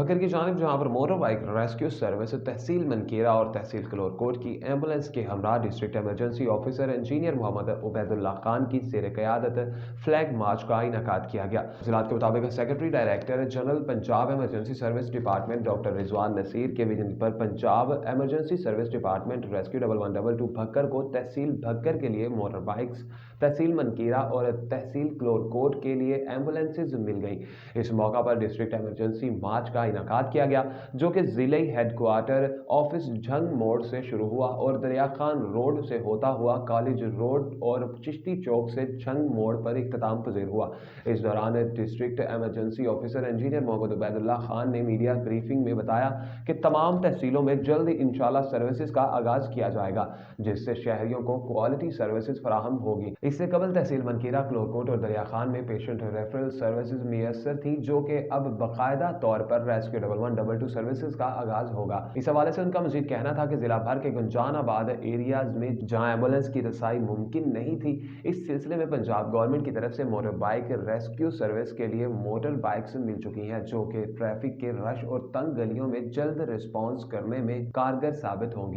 भक्कर की जानिब जहां पर motor bike rescue service tehsil Mankera और तहसील कलोरकोट की एम्बुलेंस के हमरा district emergency officer engineer Mohammad Ubaidullah Khan की ज़ेर क़यादत फ्लैग मार्च का इनेकाद किया गया। वज़ारत के मुताबिक secretary director general Punjab emergency service department doctor Rizwan Naseer के विजन पर Punjab emergency service department rescue 1112 Bhakkar को तहसील भक्कर के लिए मोटर बाइक्स, तहसील मनकेरा और तहसील कलोरकोट के लिए एम्बुलेंसेज मिल गई। इस मौका पर डिस्ट्रिक्ट एमरजेंसी मार्च का इनेकाद किया गया जो कि जिले हेडक्वार्टर ऑफिस झंग मोड़ से शुरू हुआ और दरिया खान रोड से होता हुआ कॉलेज रोड और चिश्ती चौक से झंग मोड़ पर इख्तिताम पजीर हुआ। इस दौरान district emergency officer engineer Mohammad Ubaidullah Khan ने मीडिया ब्रीफिंग में बताया कि तमाम तहसीलों में जल्द इंशाल्लाह सर्विसेज का आगाज किया जाएगा जिससे शहरियों को क्वालिटी सर्विसेज फराहम होगी। इससे कबल तहसील मनकेरा, कलोरकोट और दरिया खान में पेशेंट रेफरल सर्विसेज मुयस्सर थी जो कि अब बाकायदा तौर पर रेस्क्यू 1112 सर्विसेज का आगाज होगा। इस हवाले से उनका मजीद कहना था कि जिला भर के गुंजानाबाद एरियाज में जहां एम्बुलेंस की रसाई मुमकिन नहीं थी, इस सिलसिले में पंजाब गवर्नमेंट की तरफ से मोटर बाइक रेस्क्यू सर्विस के लिए मोटर बाइक्स मिल चुकी हैं जो कि ट्रैफिक के रश और तंग गलियों में जल्द रिस्पॉन्स करने में कारगर साबित होंगी।